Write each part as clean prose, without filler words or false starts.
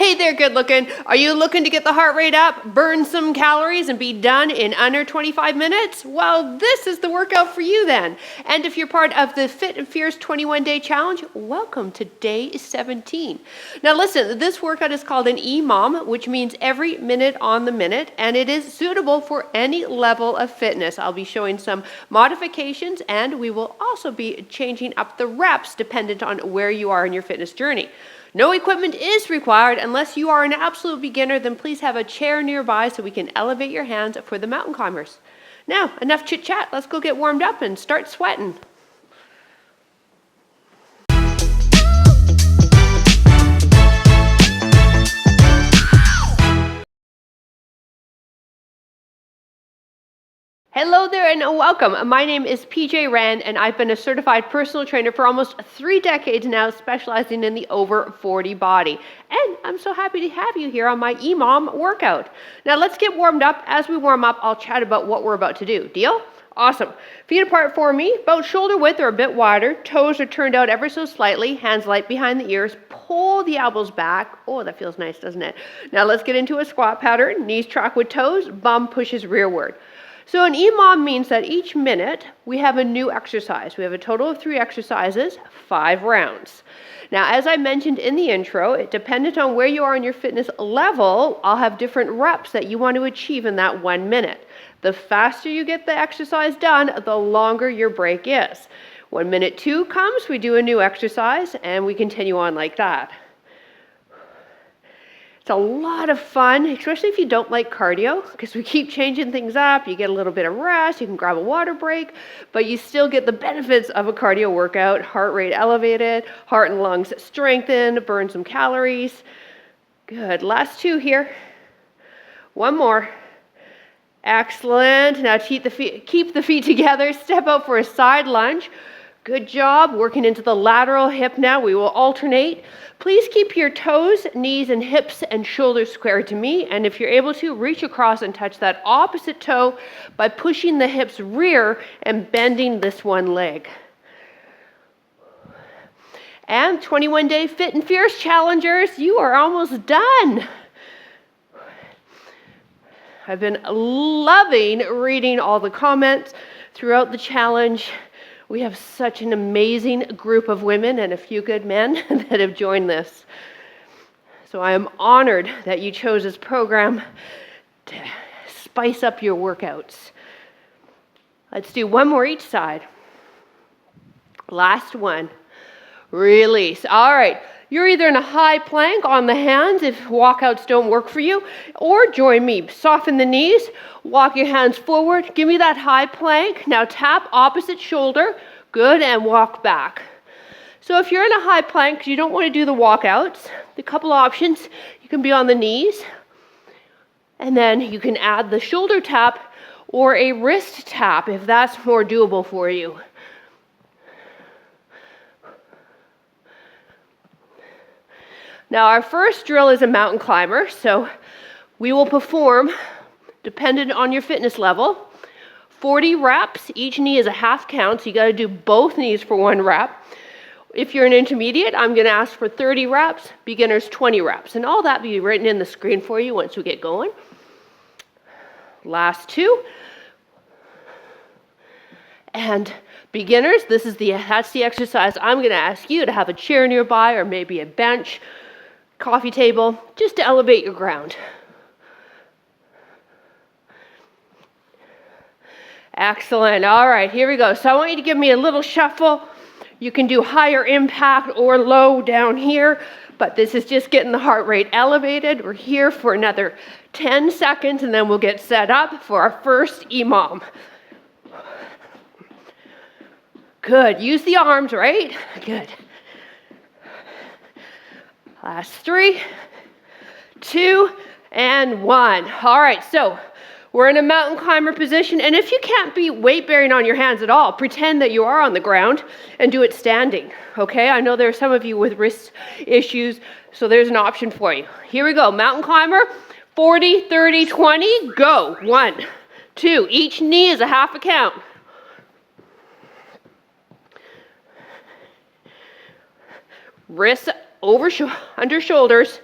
Hey there, good looking. Are you looking to get the heart rate up, burn some calories, and be done in under 25 minutes? Well, this is the workout for you then. And if you're part of the Fit and Fierce 21-day challenge, welcome to day 17. Now listen, this workout is called an EMOM, which means every minute on the minute, and it is suitable for any level of fitness. I'll be showing some modifications, and we will also be changing up the reps dependent on where you are in your fitness journey. No equipment is required unless you are an absolute beginner. Then please have a chair nearby so we can elevate your hands for the mountain climbers. Now, enough chit chat. Let's go get warmed up and start sweating. Hello there and welcome. My name is PJ Rand and I've been a certified personal trainer for almost 3 decades now, specializing in the over 40 body. And I'm so happy to have you here on my EMOM workout. Now let's get warmed up. As we warm up, I'll chat about what we're about to do. Deal? Awesome. Feet apart for me, about shoulder width or a bit wider. Toes are turned out ever so slightly, hands light behind the ears. Pull the elbows back. Oh, that feels nice, doesn't it? Now let's get into a squat pattern. Knees track with toes, bum pushes rearward. So an EMOM means that each minute we have a new exercise. We have a total of 3 exercises, 5 rounds. Now, as I mentioned in the intro, it dependent on where you are in your fitness level, I'll have different reps that you want to achieve in that 1 minute. The faster you get the exercise done, the longer your break is. When minute 2 comes, we do a new exercise and we continue on like that. It's a lot of fun, especially if you don't like cardio, because we keep changing things up. You get a little bit of rest, you can grab a water break, but you still get the benefits of a cardio workout. Heart rate elevated, heart and lungs strengthened, burn some calories. Good, last 2 here. 1 more. Excellent. Now keep the feet together, step out for a side lunge. Good job, working into the lateral hip now. We will alternate. Please keep your toes, knees, and hips and shoulders square to me. And if you're able to, reach across and touch that opposite toe by pushing the hips rear and bending this one leg. And 21-day Fit and Fierce challengers, you are almost done. I've been loving reading all the comments throughout the challenge. We have such an amazing group of women and a few good men that have joined this. So I am honored that you chose this program to spice up your workouts. Let's do 1 more each side. Last one. Release. All right. You're either in a high plank on the hands if walkouts don't work for you, or join me. Soften the knees, walk your hands forward. Give me that high plank. Now tap opposite shoulder. Good, and walk back. So if you're in a high plank, you don't want to do the walkouts. A couple options. You can be on the knees, and then you can add the shoulder tap or a wrist tap if that's more doable for you. Now our first drill is a mountain climber, so we will perform, dependent on your fitness level, 40 reps. Each knee is a half count, so you got to do both knees for 1 rep. If you're an intermediate, I'm going to ask for 30 reps, beginners 20 reps, and all that will be written in the screen for you once we get going. Last 2. And beginners, that's the exercise I'm going to ask you to have a chair nearby or maybe a bench, coffee table, just to elevate your ground. Excellent. All right, here we go. So I want you to give me a little shuffle. You can do higher impact or low down here, but this is just getting the heart rate elevated. We're here for another 10 seconds, and then we'll get set up for our first EMOM. Good. Use the arms, right? Good. Last 3, 2, and 1. All right, so we're in a mountain climber position, and if you can't be weight bearing on your hands at all, pretend that you are on the ground and do it standing, okay? I know there are some of you with wrist issues, so there's an option for you. Here we go, mountain climber, 40, 30, 20, go. 1, 2, each knee is a half a count. Wrists under shoulders.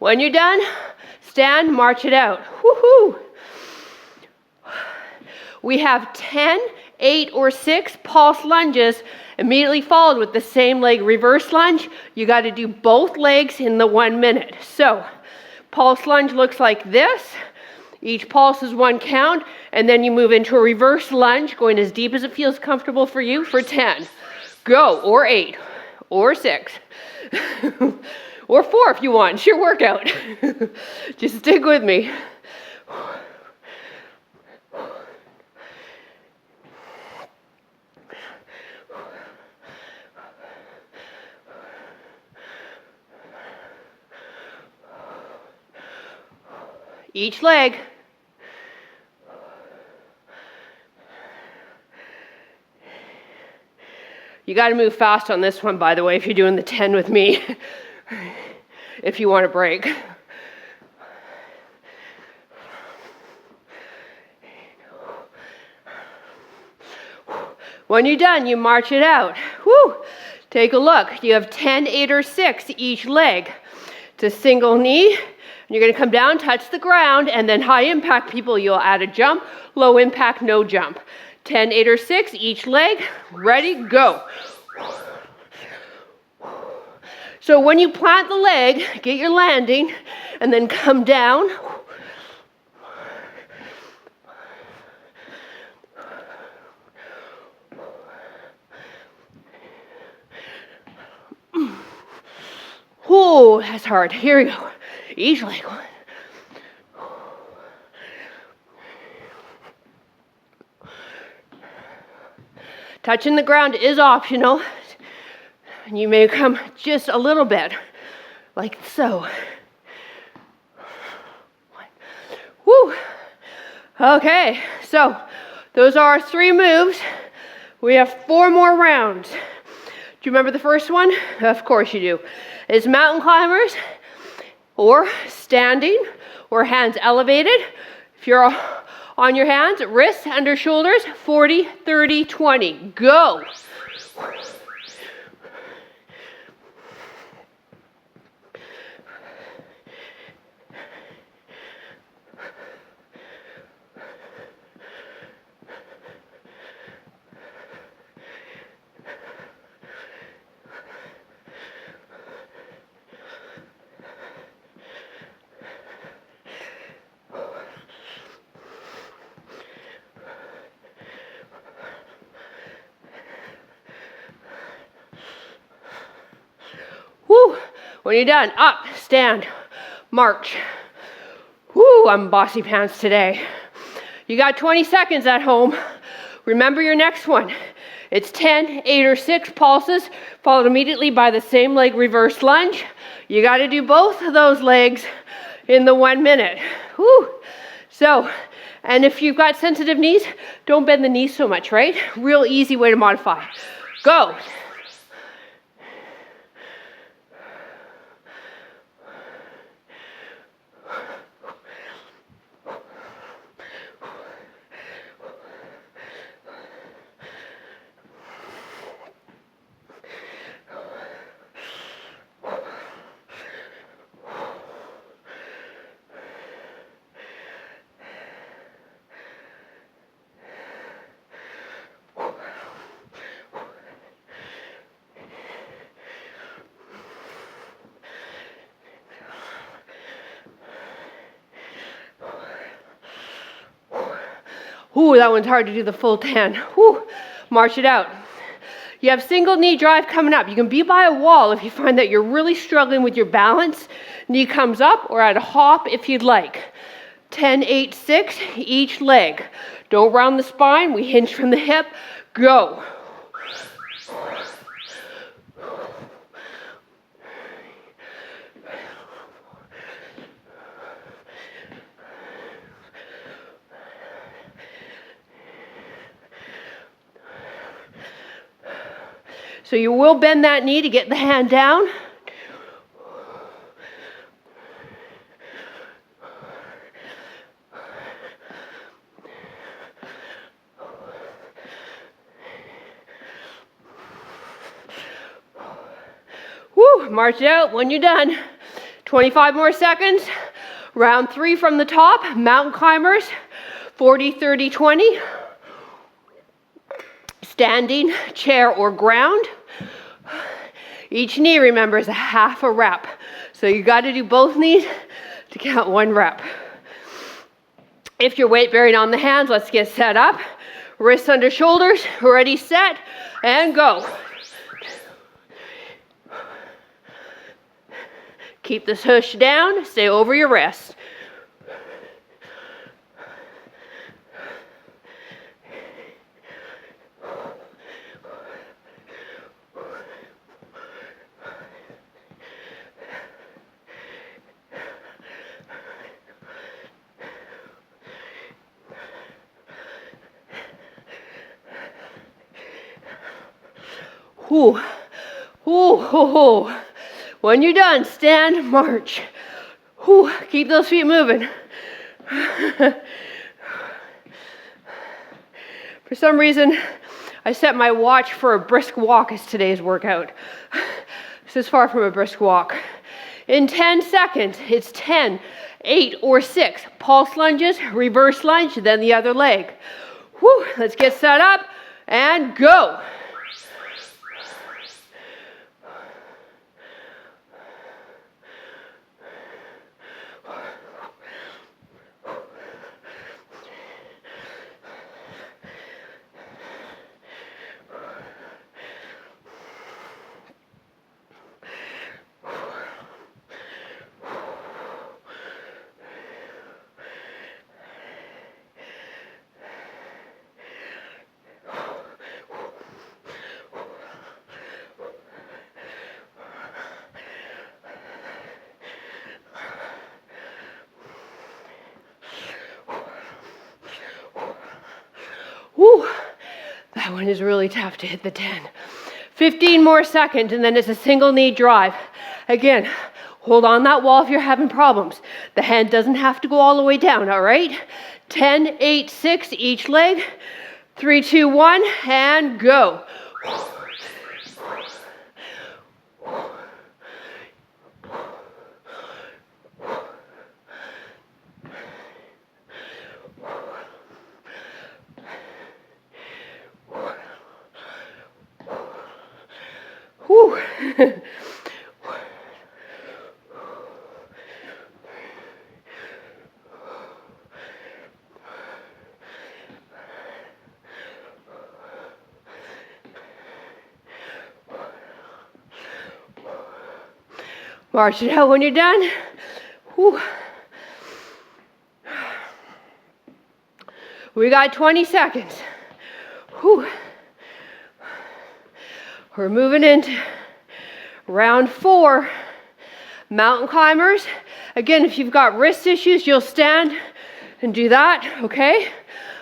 When you're done, stand, march it out. Woohoo! We have 10, 8, or 6 pulse lunges immediately followed with the same leg reverse lunge. You got to do both legs in the 1 minute. So, pulse lunge looks like this. Each pulse is 1 count, and then you move into a reverse lunge, going as deep as it feels comfortable for you for 10. Go, or 8, or 6, or 4 if you want. It's your workout. Just stick with me. Each leg. You got to move fast on this one, by the way, if you're doing the 10 with me, if you want a break. When you're done, you march it out. Woo! Take a look. You have 10, 8, or 6 each leg. It's a single knee. You're going to come down, touch the ground, and then high impact people, you'll add a jump. Low impact, no jump. 10, 8, or 6 each leg. Ready, go. So when you plant the leg, get your landing, and then come down. Whoa, that's hard. Here we go. Each leg. Touching the ground is optional. And you may come just a little bit, like so. Woo! Okay, so those are our 3 moves. We have 4 more rounds. Do you remember the first one? Of course you do. It's mountain climbers, or standing, or hands elevated. If you're on your hands, wrists under shoulders, 40, 30, 20. Go. Woo! When you're done, up, stand, march. Woo! I'm bossy pants today. You got 20 seconds at home. Remember your next one. It's 10, 8, or 6 pulses, followed immediately by the same leg reverse lunge. You got to do both of those legs in the 1 minute. Woo! So, and if you've got sensitive knees, don't bend the knees so much, right? Real easy way to modify. Go. Ooh, that one's hard to do the full 10. Ooh, march it out. You have single knee drive coming up. You can be by a wall if you find that you're really struggling with your balance. Knee comes up, or at a hop if you'd like. 10, 8, 6, each leg. Don't round the spine. We hinge from the hip. Go. So you will bend that knee to get the hand down. Woo, march it out when you're done. 25 more seconds. Round 3 from the top, mountain climbers, 40, 30, 20. Standing, chair, or ground. Each knee, remember, is a half a rep. So you got to do both knees to count 1 rep. If you're weight bearing on the hands, let's get set up. Wrists under shoulders, ready, set, and go. Keep the tush down, stay over your wrist. Ooh, ooh, ooh, ooh. When you're done, stand, march. Ooh, keep those feet moving. For some reason, I set my watch for a brisk walk as today's workout. This is far from a brisk walk. In 10 seconds, it's 10, 8, or 6. Pulse lunges, reverse lunge, then the other leg. Whew, let's get set up and go. Whew, that one is really tough to hit the 10. 15 more seconds, and then it's a single knee drive. Again, hold on that wall if you're having problems. The hand doesn't have to go all the way down, all right? 10, 8, 6, each leg. 3, 2, 1, and go. Whew. March it out when you're done. Whew. We got 20 seconds. Whew. We're moving into round 4, mountain climbers. Again, if you've got wrist issues, you'll stand and do that, okay?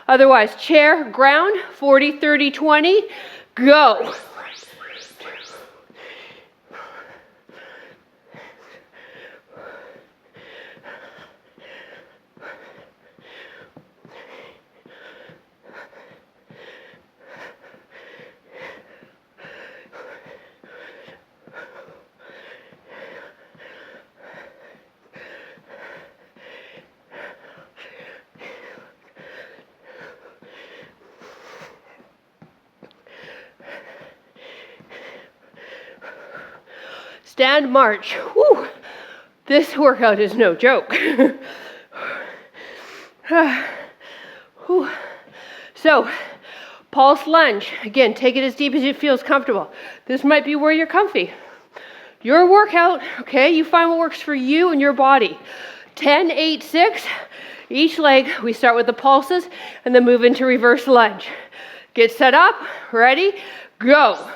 Otherwise, chair, ground, 40, 30, 20, go. Stand, march. Whew. This workout is no joke. So, pulse lunge. Again, take it as deep as it feels comfortable. This might be where you're comfy. Your workout, okay? You find what works for you and your body. 10, 8, 6. Each leg, we start with the pulses and then move into reverse lunge. Get set up, ready, go.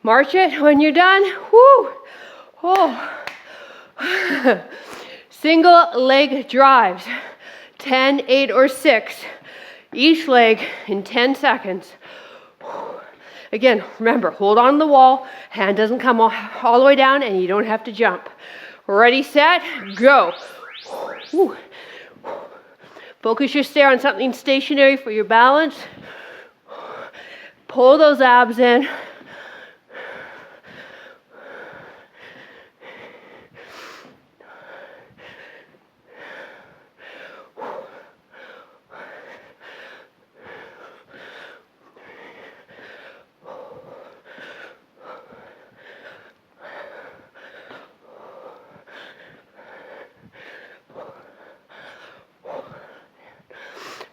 March it when you're done. Woo! Oh. Single leg drives, 10, 8, or 6, each leg in 10 seconds. Again, remember, hold on to the wall, hand doesn't come all the way down, and you don't have to jump. Ready, set, go. Woo. Focus your stare on something stationary for your balance. Pull those abs in.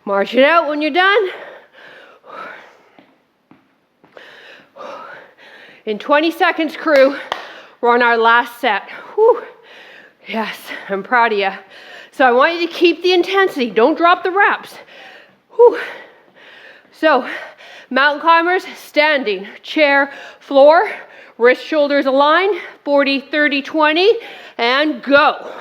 March it out when you're done. In 20 seconds, crew, we're on our last set. Whew. Yes, I'm proud of you. So I want you to keep the intensity. Don't drop the reps. Whew. So, mountain climbers, standing, chair, floor, wrist, shoulders align, 40, 30, 20, and go.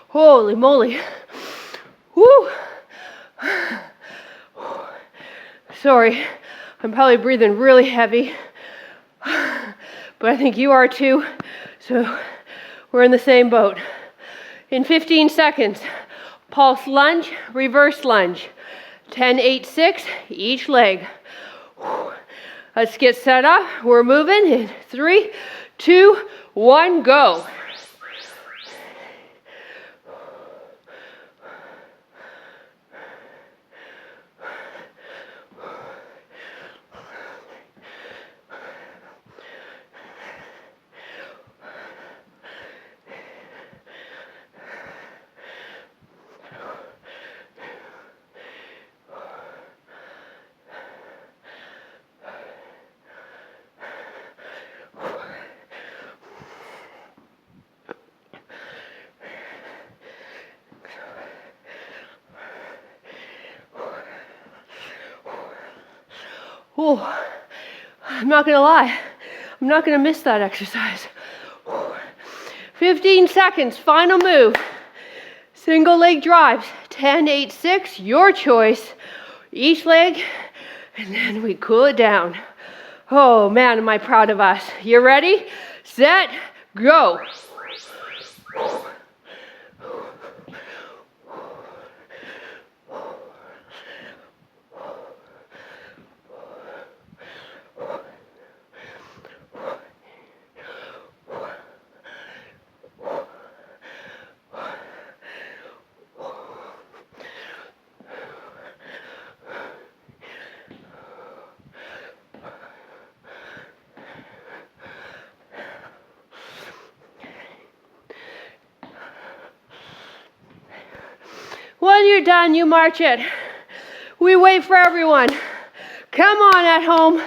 Holy moly. Woo. Sorry, I'm probably breathing really heavy, but I think you are too, so we're in the same boat. In 15 seconds, pulse lunge, reverse lunge, 10, 8, 6, each leg. Let's get set up. We're moving in 3, 2, 1, go. Oh, I'm not gonna lie, I'm not gonna miss that exercise. 15 seconds, final move. Single leg drives, 10, 8, 6, your choice. Each leg, and then we cool it down. Oh man, am I proud of us. You ready? Set, go. When you're done, you march it. We wait for everyone. Come on at home.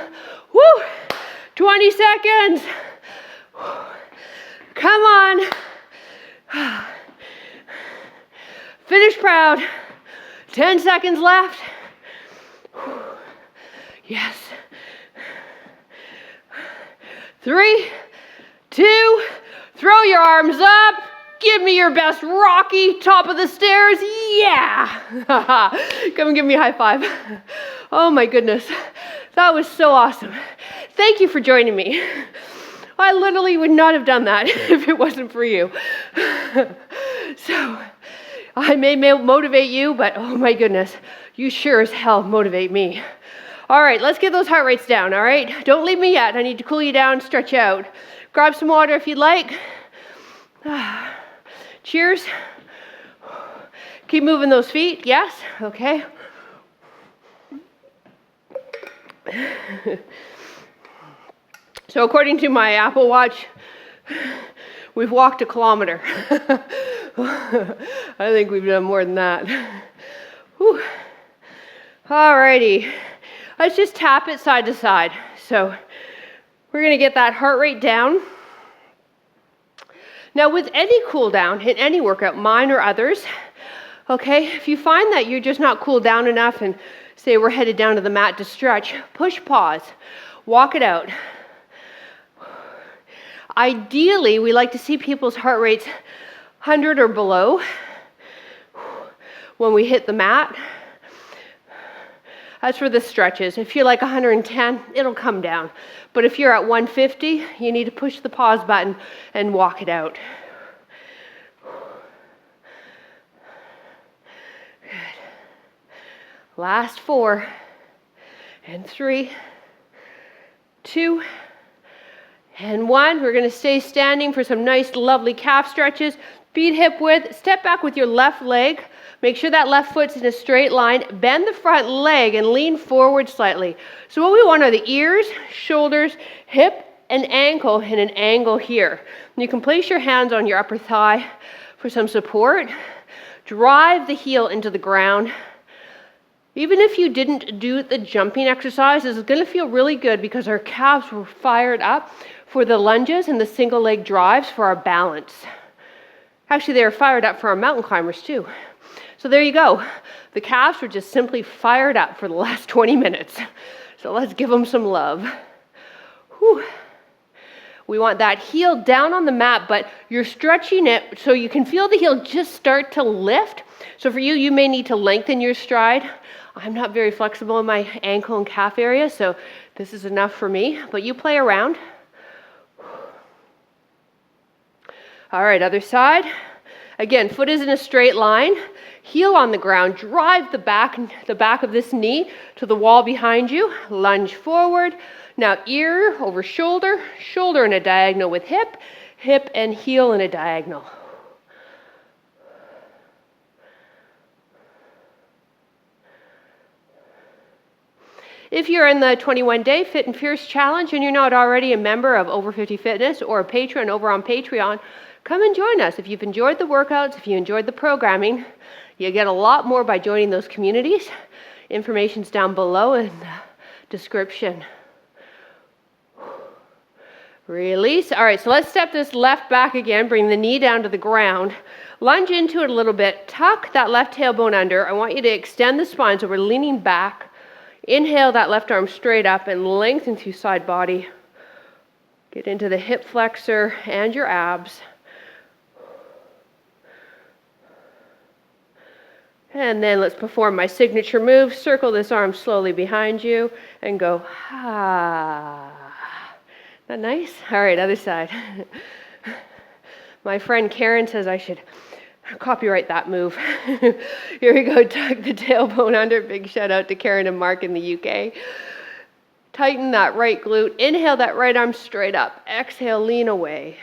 Woo! 20 seconds. Come on. Finish proud. 10 seconds left. Yes. 3, 2, throw your arms up. Give me your best Rocky, top of the stairs. Yeah. Come and give me a high five. Oh my goodness. That was so awesome. Thank you for joining me. I literally would not have done that if it wasn't for you. So I may motivate you, but oh my goodness, you sure as hell motivate me. All right, let's get those heart rates down, all right? Don't leave me yet. I need to cool you down, stretch out. Grab some water if you'd like. Cheers. Keep moving those feet. Yes? Okay. So according to my Apple Watch, we've walked a kilometer. I think we've done more than that. Whew. Alrighty, let's just tap it side to side. So we're gonna get that heart rate down. Now with any cool down in any workout, mine or others, okay, if you find that you're just not cooled down enough and say we're headed down to the mat to stretch, push pause, walk it out. Ideally, we like to see people's heart rates 100 or below when we hit the mat. As for the stretches, if you're like 110, it'll come down. But if you're at 150, you need to push the pause button and walk it out. Good. Last 4, and 3, 2, and 1. We're going to stay standing for some nice, lovely calf stretches. Feet hip width. Step back with your left leg. Make sure that left foot's in a straight line. Bend the front leg and lean forward slightly. So what we want are the ears, shoulders, hip, and ankle in an angle here. And you can place your hands on your upper thigh for some support. Drive the heel into the ground. Even if you didn't do the jumping exercise, this is going to feel really good because our calves were fired up for the lunges and the single leg drives for our balance. Actually, they were fired up for our mountain climbers too. So there you go. The calves were just simply fired up for the last 20 minutes. So let's give them some love. Whew. We want that heel down on the mat, but you're stretching it so you can feel the heel just start to lift. So for you, you may need to lengthen your stride. I'm not very flexible in my ankle and calf area, so this is enough for me, but you play around. All right, other side. Again, foot is in a straight line, heel on the ground, drive the back of this knee to the wall behind you, lunge forward. Now ear over shoulder, shoulder in a diagonal with hip, hip and heel in a diagonal. If you're in the 21-day Fit and Fierce Challenge and you're not already a member of Over 50 Fitness or a patron over on Patreon, come and join us. If you've enjoyed the workouts, if you enjoyed the programming, you get a lot more by joining those communities. Information's down below in the description. Release. All right, so let's step this left back again. Bring the knee down to the ground. Lunge into it a little bit. Tuck that left tailbone under. I want you to extend the spine so we're leaning back. Inhale that left arm straight up and lengthen through side body. Get into the hip flexor and your abs. And then let's perform my signature move. Circle this arm slowly behind you and go, ha. Isn't that nice? All right, other side. My friend Karen says I should copyright that move. Here we go, tuck the tailbone under. Big shout out to Karen and Mark in the UK. Tighten that right glute. Inhale that right arm straight up. Exhale, lean away.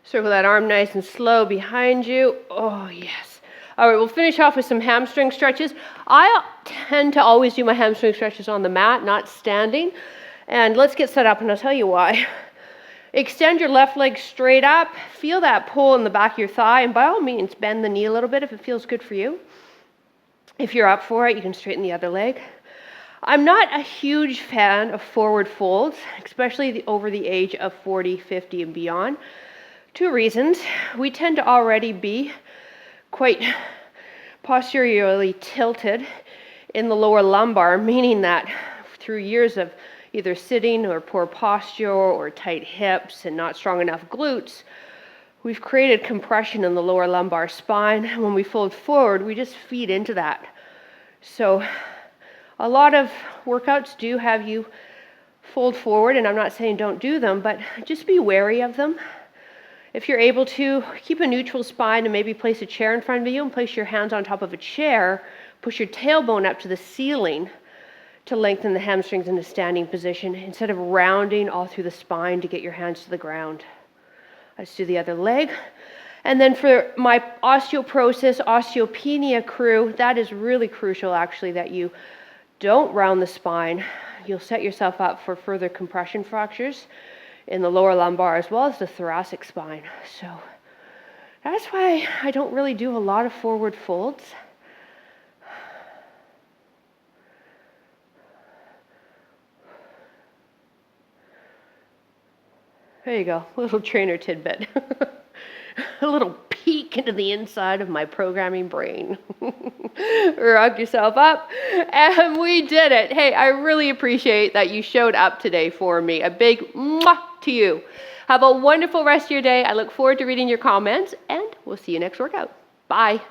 Circle that arm nice and slow behind you. Oh, yes. All right, we'll finish off with some hamstring stretches. I tend to always do my hamstring stretches on the mat, not standing. And let's get set up, and I'll tell you why. Extend your left leg straight up. Feel that pull in the back of your thigh, and by all means, bend the knee a little bit if it feels good for you. If you're up for it, you can straighten the other leg. I'm not a huge fan of forward folds, especially over the age of 40, 50, and beyond. 2 reasons. We tend to already be quite posteriorly tilted in the lower lumbar, meaning that through years of either sitting or poor posture or tight hips and not strong enough glutes, we've created compression in the lower lumbar spine. When we fold forward, we just feed into that. So a lot of workouts do have you fold forward, and I'm not saying don't do them, but just be wary of them. If you're able to, keep a neutral spine and maybe place a chair in front of you and place your hands on top of a chair, push your tailbone up to the ceiling to lengthen the hamstrings in a standing position instead of rounding all through the spine to get your hands to the ground. Let's do the other leg. And then for my osteoporosis, osteopenia crew, that is really crucial actually that you don't round the spine. You'll set yourself up for further compression fractures in the lower lumbar as well as the thoracic spine. So that's why I don't really do a lot of forward folds. There you go, a little trainer tidbit. A little peek into the inside of my programming brain. Rock yourself up, and we did it. Hey, I really appreciate that you showed up today for me. A big mwah to you. Have a wonderful rest of your day. I look forward to reading your comments, and we'll see you next workout. Bye.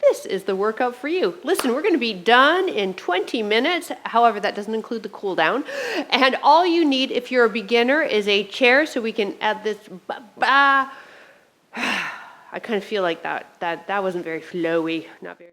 This is the workout for you. Listen, we're going to be done in 20 minutes. However, that doesn't include the cool down. And all you need, if you're a beginner, is a chair so we can add this. I kind of feel like that wasn't very flowy. Not very.